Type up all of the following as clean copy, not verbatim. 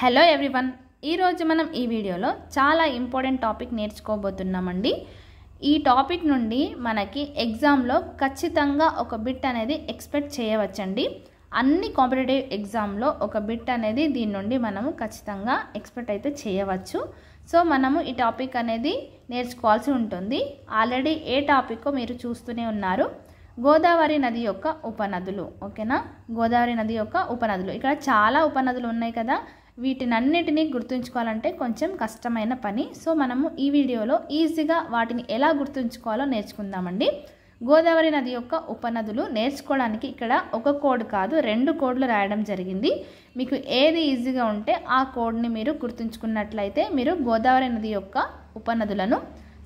Hello everyone, ఈరోజు మనం ఈ వీడియోలో చాలా ఇంపార్టెంట్ టాపిక్ నేర్చుకోబోతున్నామండి. ఈ టాపిక్ నుండి మనకి ఎగ్జామ్లో ఖచ్చితంగా ఒక బిట్ అనేది ఎక్స్పెక్ట్ చేయవచ్చండి. అన్ని కాంపిటేటివ్ ఎగ్జామ్లో ఒక బిట్ అనేది దీని నుండి మనము ఖచ్చితంగా ఎక్స్పెక్ట్ అయితే చేయవచ్చు. సో మనము ఈ టాపిక్ అనేది నేర్చుకోవాల్సి ఉంటుంది. ఆల్రెడీ ఏ టాపిక్కో మీరు చూస్తూనే ఉన్నారు, గోదావరి నది యొక్క ఉపనదులు. ఓకేనా, గోదావరి నది యొక్క ఉపనదులు. ఇక్కడ చాలా ఉపనదులు ఉన్నాయి కదా, వీటినన్నిటినీ గుర్తుంచుకోవాలంటే కొంచెం కష్టమైన పని. సో మనము ఈ వీడియోలో ఈజీగా వాటిని ఎలా గుర్తుంచుకోవాలో నేర్చుకుందామండి. గోదావరి నది యొక్క ఉపనదులు నేర్చుకోవడానికి ఇక్కడ ఒక కోడ్ కాదు, 2 కోడ్లు రాయడం జరిగింది. మీకు ఏది ఈజీగా ఉంటే ఆ కోడ్ని మీరు గుర్తుంచుకున్నట్లయితే మీరు గోదావరి నది యొక్క ఉపనదులను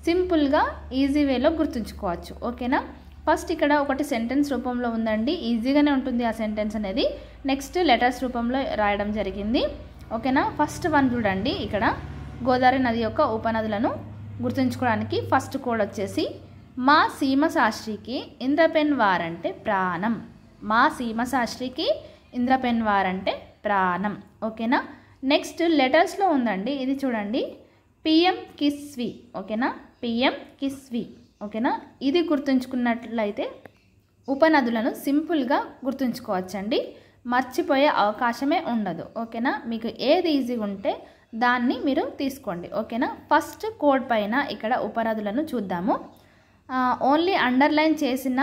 సింపుల్గా ఈజీ వేలో గుర్తుంచుకోవచ్చు. ఓకేనా, ఫస్ట్ ఇక్కడ ఒకటి సెంటెన్స్ రూపంలో ఉందండి, ఈజీగానే ఉంటుంది ఆ సెంటెన్స్ అనేది. నెక్స్ట్ లెటర్స్ రూపంలో రాయడం జరిగింది. ఓకేనా, ఫస్ట్ వన్ చూడండి. ఇక్కడ గోదావరి నది యొక్క ఉపనదులను గుర్తుంచుకోవడానికి ఫస్ట్ కోడ్ వచ్చేసి మా సీమ శాస్త్రికి ఇంద్రపెన్ వారంటే ప్రాణం. మా సీమ శాస్త్రికి ఇంద్రపెన్ వారంటే ప్రాణం. ఓకేనా, నెక్స్ట్ లెటర్స్లో ఉందండి, ఇది చూడండి, పిఎం కిస్వి. ఓకేనా, పిఎం కిస్వి. ఓకేనా, ఇది గుర్తుంచుకున్నట్లయితే ఉపనదులను సింపుల్గా గుర్తుంచుకోవచ్చండి, మర్చిపోయే అవకాశమే ఉండదు. ఓకేనా, మీకు ఏది ఈజీగా ఉంటే దాన్ని మీరు తీసుకోండి. ఓకేనా, ఫస్ట్ కోడ్ పైన ఇక్కడ ఉపనదులను చూద్దాము. ఓన్లీ అండర్లైన్ చేసిన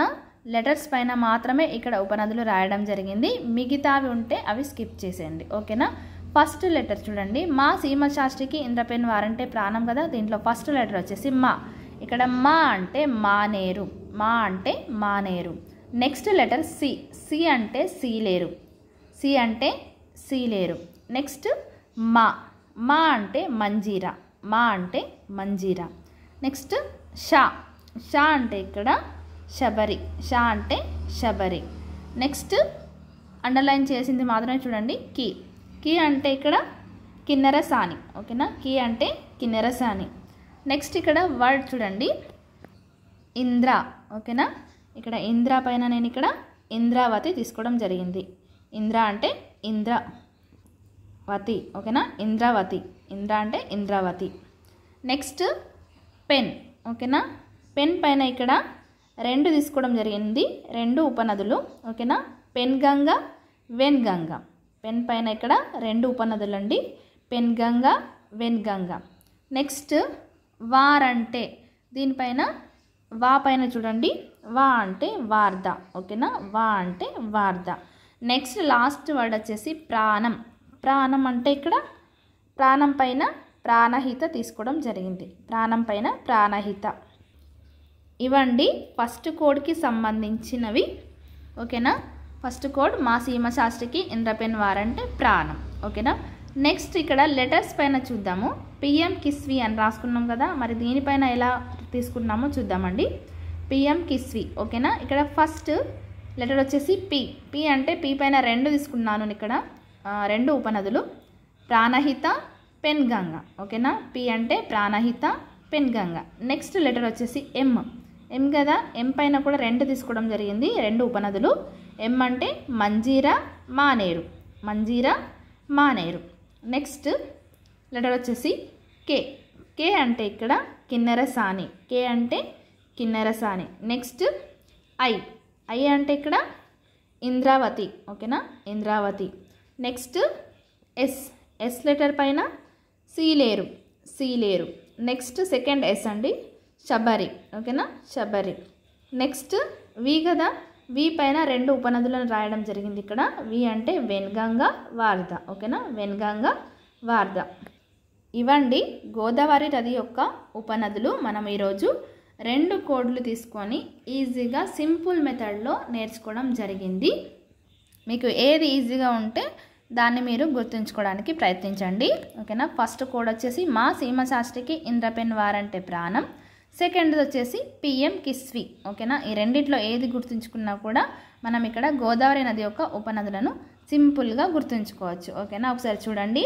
లెటర్స్ పైన మాత్రమే ఇక్కడ ఉపనదులు రాయడం జరిగింది, మిగతావి ఉంటే అవి స్కిప్ చేసేయండి. ఓకేనా, ఫస్ట్ లెటర్ చూడండి, మా సీమ శాస్త్రికి ఇంద్రపెన్ వారంటే ప్రాణం కదా, దీంట్లో ఫస్ట్ లెటర్ వచ్చేసి మా. ఇక్కడ మా అంటే మానేరు, మా అంటే Maneru. Next letter C, C అంటే సీలేరు, సి అంటే సీలేరు. నెక్స్ట్ మా, మా అంటే మంజీరా, మా అంటే మంజీరా. నెక్స్ట్ షా, షా అంటే ఇక్కడ శబరి, షా అంటే శబరి. నెక్స్ట్ అండర్లైన్ చేసింది మాత్రమే చూడండి, కి, కి అంటే ఇక్కడ కిన్నెరసాని. ఓకేనా, కి అంటే కిన్నెరసాని. నెక్స్ట్ ఇక్కడ వర్డ్ చూడండి, ఇంద్ర. ఓకేనా, ఇక్కడ ఇంద్ర పైన నేను ఇక్కడ ఇంద్రావతి తీసుకోవడం జరిగింది. ఇంద్ర అంటే ఇంద్రవతి. ఓకేనా, ఇంద్రావతి, ఇంద్ర అంటే ఇంద్రావతి. Next pen. ఓకేనా, పెన్ పైన ఇక్కడ 2 తీసుకోవడం జరిగింది, 2 ఉపనదులు. ఓకేనా, Penganga, Wainganga. Pen పైన ఇక్కడ 2 ఉపనదులు అండి, Penganga, Wainganga. Next వారంటే, దీనిపైన వా పైన చూడండి, వా అంటే వార్ధ. ఓకేనా, వా అంటే వార్ధ. నెక్స్ట్ లాస్ట్ వర్డ్ వచ్చేసి ప్రాణం. ప్రాణం అంటే ఇక్కడ ప్రాణం పైన ప్రాణహిత తీసుకోవడం జరిగింది, ప్రాణం పైన ప్రాణహిత. ఇవండి ఫస్ట్ కోడ్కి సంబంధించినవి. ఓకేనా, ఫస్ట్ కోడ్ మా సీమ శాస్త్రికి ఇంద్రపెన్ వారంటే ప్రాణం. ఓకేనా, నెక్స్ట్ ఇక్కడ లెటర్స్ పైన చూద్దాము. పిఎం కిస్వి అని రాసుకున్నాం కదా, మరి దీనిపైన ఎలా తీసుకున్నామో చూద్దామండి. పిఎం కిస్వి. ఓకేనా, ఇక్కడ ఫస్ట్ లెటర్ వచ్చేసి పి, పి అంటే పి పైన 2 తీసుకున్నాను ఇక్కడ, 2 ఉపనదులు, ప్రాణహిత, పెన్ గంగా. ఓకేనా, పి అంటే Pranahita, pen Ganga. Next letter వచ్చేసి ఎం, ఎం కదా, ఎం పైన కూడా 2 తీసుకోవడం జరిగింది, 2 ఉపనదులు. ఎం అంటే మంజీరా, మానేరు, మంజీరా, మానేరు. నెక్స్ట్ లెటర్ వచ్చేసి కే, కే అంటే ఇక్కడ కిన్నెరసాని, కే అంటే కిన్నెరసాని. నెక్స్ట్ ఐ, ఐ అంటే ఇక్కడ ఇంద్రావతి. ఓకేనా, Indravati. Next S, S letter పైన Sileru, Sileru. Next second S అండి, శబరి. ఓకేనా, శబరి. నెక్స్ట్ వి కదా, వి పైన 2 ఉపనదులను రాయడం జరిగింది ఇక్కడ, వి అంటే వెన్గంగా, వార్ధ. ఓకేనా, వెన్గంగా, వార్ధ. ఇవండి గోదావరి నది యొక్క ఉపనదులు. మనం ఈరోజు 2 కోడ్లు తీసుకొని ఈజీగా సింపుల్ మెథడ్లో నేర్చుకోవడం జరిగింది. మీకు ఏది ఈజీగా ఉంటే దాన్ని మీరు గుర్తుంచుకోవడానికి ప్రయత్నించండి. ఓకేనా, ఫస్ట్ కోడ్ వచ్చేసి మా సీమ శాస్త్రికి ఇంద్రపెన్ వారంటే ప్రాణం. సెకండ్ వచ్చేసి పిఎం కిస్వి. ఓకేనా, ఈ రెండిట్లో ఏది గుర్తుంచుకున్నా కూడా మనం ఇక్కడ గోదావరి నది యొక్క ఉపనదులను సింపుల్గా గుర్తుంచుకోవచ్చు. ఓకేనా, ఒకసారి చూడండి,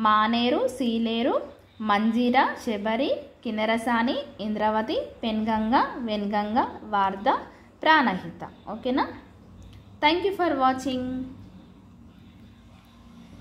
మానేరు, సీలేరు, మంజీరా, శబరి, కిన్నెరసాని, ఇంద్రావతి, పెన్గంగా, వెన్గంగా, వార్ధ, ప్రాణహిత. ఓకేనా, థ్యాంక్ యూ ఫర్ వాచింగ్.